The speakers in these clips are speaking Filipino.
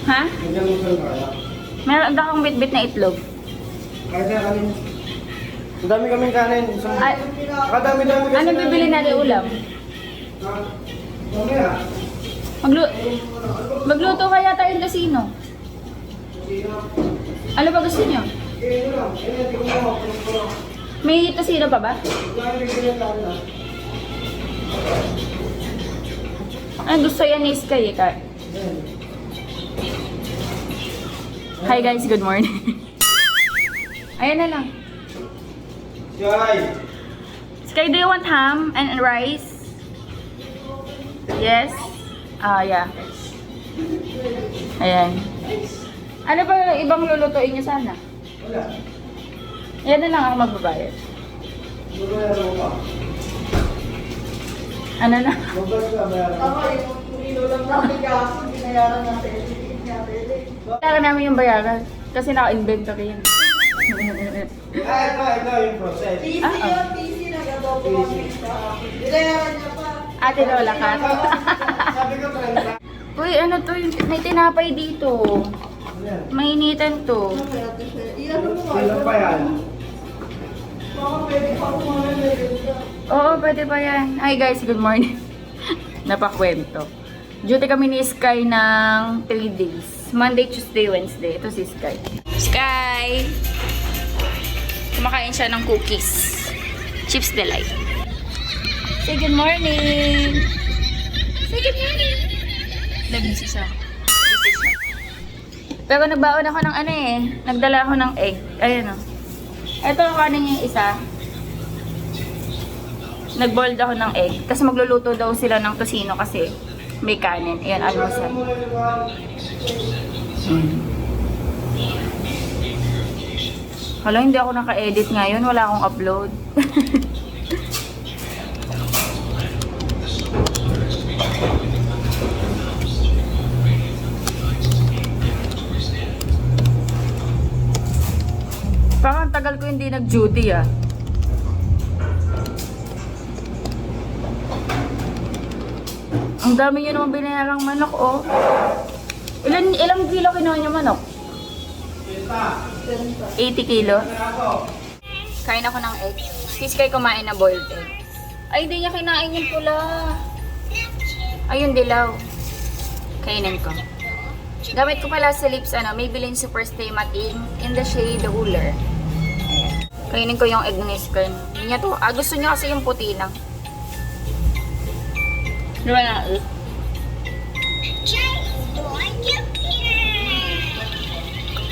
Ha? Meron daw akong bit-bit na itlog. Kahit na kami. Ang dami kaming kanin. Ay, Kadami-dami kasi. ano bibili natin ulam? Mamaya. Magluto kaya tayo ng tosino. Ano ba gusto niyo? May tosino pa ba? Ay, gusto yan ni Sky eh, Kar. Hi guys, good morning. Ayan na lang. Sky! Sky, do you want ham and rice? Yes? Yeah. Ayan. Ano ba ibang lulutuin niyo sana? Wala. Ayan na lang ako magbabayad. Babayaran mo pa. Ano na? Babayaran. Tama, yung inulang namin kaso, binayaran natin. Kailangan namin yung bayaran. Kasi naka-inventory yan. Ito yung process. PC yun, PC, nag-adobo kami sa akin. Binayaran niya pa. Ate Lola Kat. Sabi ko 30. Uy, ano to? May tinapay dito. Mainitan to. Iyan mo nga. Kailan pa yan? Baka pwede pa kumain na yun ka. Oo, pwede pa yan. Hi guys, good morning. Napakwento. Duty kami ni Sky ng 3 days. Monday, Tuesday, Wednesday. Ito si Sky. Sky! Kumakain siya ng cookies. Chips Delight. Say good morning! Say good morning! Nabisi siya. Busy siya. Pero nagbaon ako ng ano eh. Nagdala ako ng egg. Ayan o. Ito ang kanin niya yung isa. Nag-boiled ako ng egg. Kasi magluluto daw sila ng tosino kasi may kanin. Ayan, almusal. Hala, hindi ako naka-edit ngayon. Wala akong upload. Parang tagal ko hindi nag-duty ah. Ang dami nyo naman binayarang manok oh. Ilang kilo kinuha nyo manok? 80 kilo. Kain ako ng egg. Si Sky kumain na boiled egg. Ay, hindi niya kinain yung pula. Ayun, dilaw. Kainin ko. Gamit ko pala sa lips, Maybelline Super Stay Matte Ink in the shade Ruler. Ayan. Kainin ko yung egg ni Sky. Hindi niya to. Gusto niya kasi yung puti lang. Di ba na?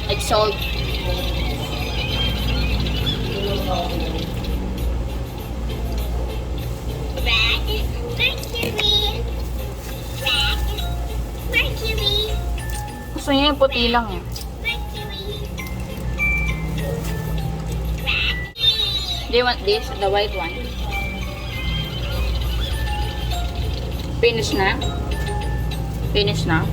Like salt. Gusto niya yung puti lang eh. Do you want this? The white one? Finish na? Finish na?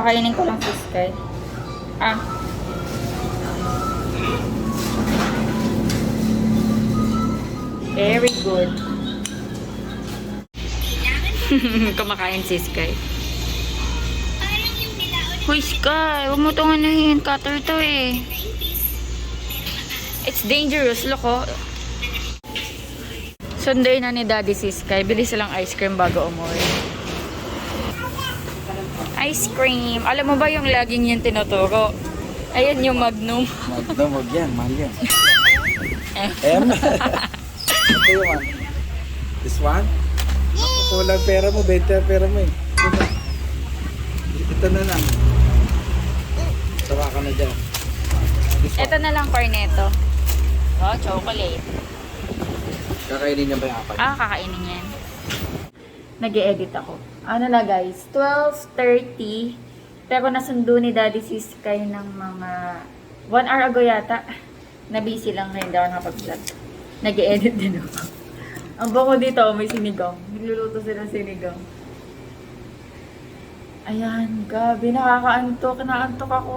Kakainin ko lang si Sky. Ah. Very good. Kumakain si Sky. Hoy Sky, huwag mo itong anuhin. Cutter to eh. It's dangerous. Look oh. Sunday na ni Daddy si Sky. Bili silang ice cream bago umuwi. Ice cream. Alam mo ba yung laging yung tinuturo? Ayan yung Magnum. Magnum, wag yan. Mahal yan. Ayan. Ito yung one. This one? Kulang pera mo. 20 ang pera mo eh. Ito na lang. Tawa ka na dyan. This one. Ito na lang corneto. Oh, chocolate. Kakainin niya ba yung apat? Ah, kakainin yan. Nag-e-edit ako. Ano na guys, 12:30. Pero nasundo ni Daddy si Sky ng mga 1 hour ago yata. Na-busy lang na hindi ako nakapag-vlog. Nag-e-edit din ako. Ang bango dito, may sinigang. Nagluluto sila ng sinigang. Ayan, gabi, nakakaantok. Naantok ako.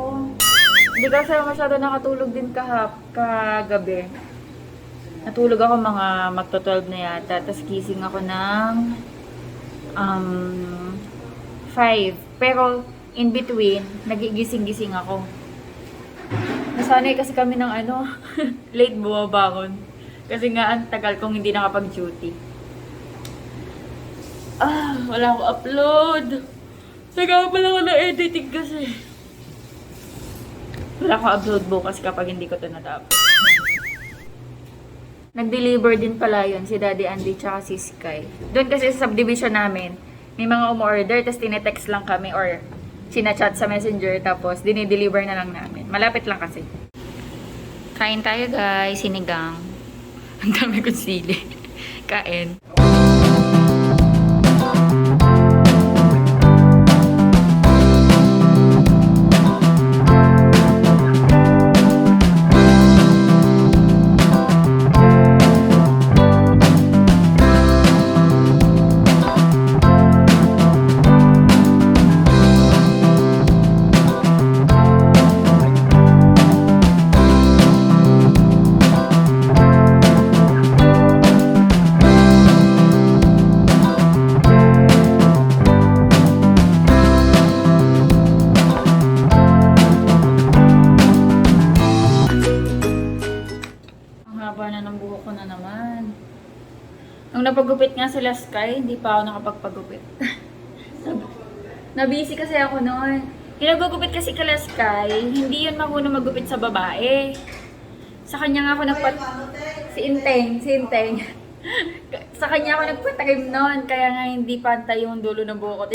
Hindi kasi masyado nakatulog din kagabi. Natulog ako mga magto-12 na yata. Tapos gising ako ng 5. Pero in between, nagigising-gising ako. Nasanay kasi kami ng late bumabangon. Kasi nga ang tagal kong hindi nakapag-duty. Wala akong upload. Nagawa pala ako ng editing kasi. Wala akong upload bukas kapag hindi ko ito natapos. Nag-deliver din pala yun si Daddy Andy tsaka si Sky. Doon kasi sa subdivision namin, may mga umorder, tapos tinetext lang kami or chinachat sa messenger, tapos dinideliver na lang namin. Malapit lang kasi. Kain tayo guys, sinigang. Ang dami kong sili. Kain. Nung napagupit nga sila Sky, hindi pa ako nakapagpagupit. Nabisi kasi ako noon. Pinagugupit kasi kala Sky, hindi yun marunong magupit sa babae. Sa kanya nga ako si Inteng. Sa kanya ako nagpatakim noon, kaya nga hindi pantay yung dulo ng buhok ko.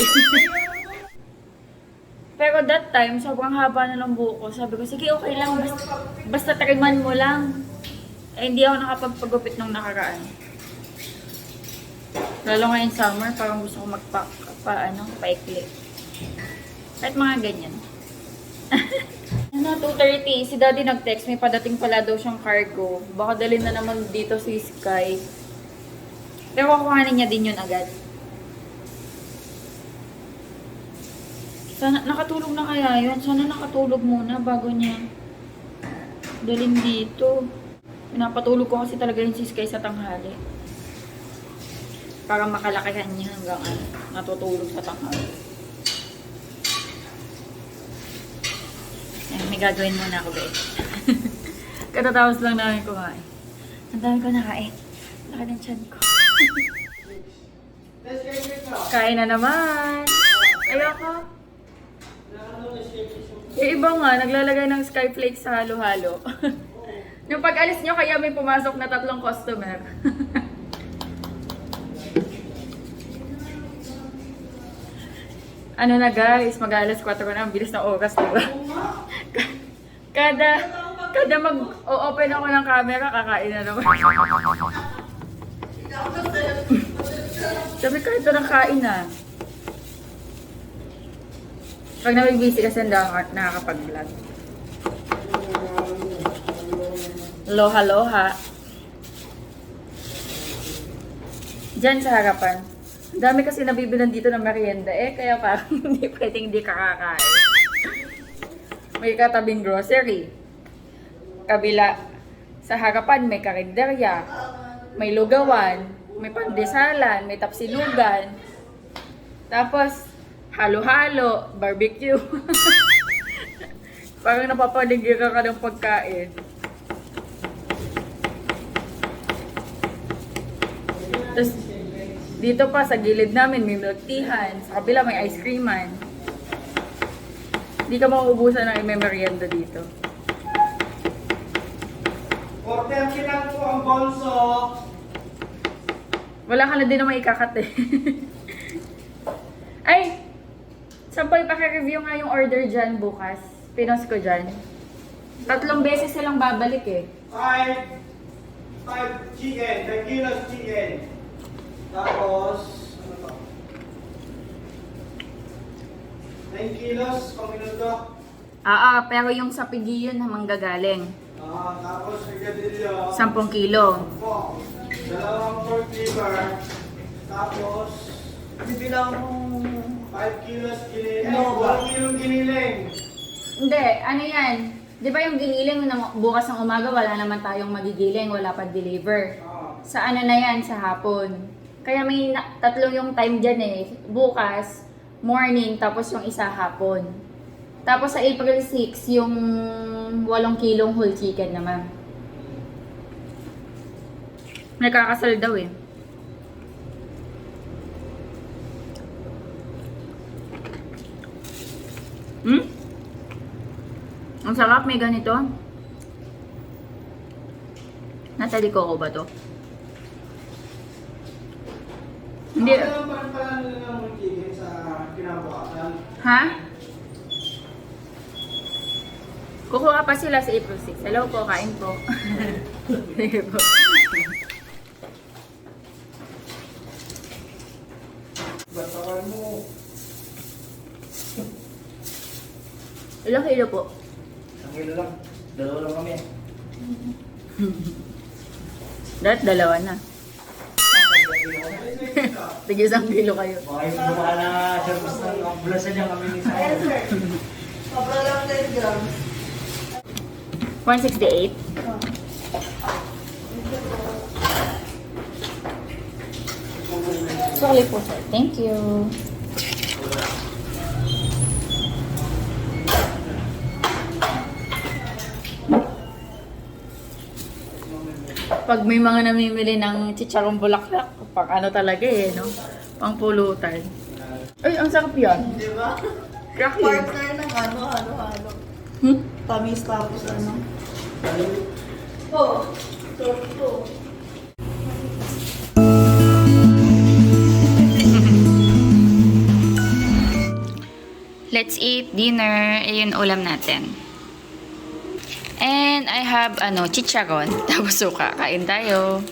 Pero that time, sobrang haba na ng buhok ko. Sabi ko, sige okay lang, basta tariman mo lang. Eh, hindi ako nakapagpagupit nung nakaraan. Lalo ngayon summer, parang gusto ko paikli. Kahit mga ganyan. 2:30, si Daddy nag-text, may padating pala daw siyang cargo. Baka dalhin na naman dito si Sky. Pero kukuhanin niya din yun agad. Sana, nakatulog na kaya yun? Sana nakatulog muna bago niya dalhin dito. Pinapatulog ko kasi talaga yun si Sky sa tanghali. Para makalakihan niya hanggang natutulog sa tanghali. May gagawin muna ako guys. Katatapos lang namin kumain. Ang dami ko nakain. Laki ng tiyan ko. Kain na naman. Ayoko. Yung iba nga, naglalagay ng skyflakes sa halo-halo. Yung pag-alis nyo, kaya may pumasok na 3 customer. Ano na guys, mag-alas 4 na, ang bilis na oras, diba? Kada mag-open ako ng camera, kakain na naman. Sabi kahit na kain na. Pag nabibisi kasi hindi ako nakakapag-vlog. Loha-loha. Diyan sa harapan. Ang dami kasi nabibilan dito ng merienda kaya parang hindi pwedeng hindi kakakain. may katabing grocery. Kabila, sa harapan may karinderya, may lugawan, may pandesalan, may tapsilugan. Tapos, halo-halo, barbecue. Parang napapaligiran ka ng pagkain. Tapos, dito pa sa gilid namin may milk teahan. Sa kabila may ice creaman. Hindi ka mauubusan ng merienda dito. Order lang po ang bonso. Wala ka na din naman ikakat eh. Ay! Sampay paki-review nga yung order dyan bukas. Pinos ko dyan. 3 beses silang babalik eh. 5 chicken, 5 kilos chicken. Tapos, ano to? 9 kilos, paminuto. Pero yung sa pigi yun na manggagaling. Tapos, rigadillo. 10 kilo. Po. Dalawang pork liver. Tapos, bibilang mo 5 kilos giniling. Ano ba? 4 kilong giniling. Hindi, ano yan? Di ba yung giniling na bukas ng umaga wala naman tayong magigiling, wala pa deliver. Sa ano na yan, sa hapon. Kaya may 3 yung time dyan eh. Bukas, morning, tapos yung isa hapon. Tapos sa April 6, yung 8 kilong whole chicken naman. Nagkakasal daw eh. Ang sarap, may ganito. Nasa Coco ba to? Hindi. Ano lang pala nila ng chicken sa kinabukasan? Ha? Kukuha pa sila sa April 6. Hello po, kain po. Sige po. Batawan mo. Ilang kilo po? 1 kilo lang. 2 lang kami. Dapat 2 na. Tigil 1 kilo kayo. Baka yung gumawa na service ng ambulansya niya kami ni Sa'yo. Yes, sir. Sobra lang 10 grams. 168. Sorry po sir. Thank you. Pag may mga namimili ng chicharong bulaklak, pang ano talaga eh, no? Pang pulutan. Ay, ang sarap yan. Di ba? Cracky. Partner ng ano. Hmm? Tamis tapos ano. Po. To. Let's eat dinner. Ayun ulam natin. And I have chicharon. Tapos suka. Kain tayo.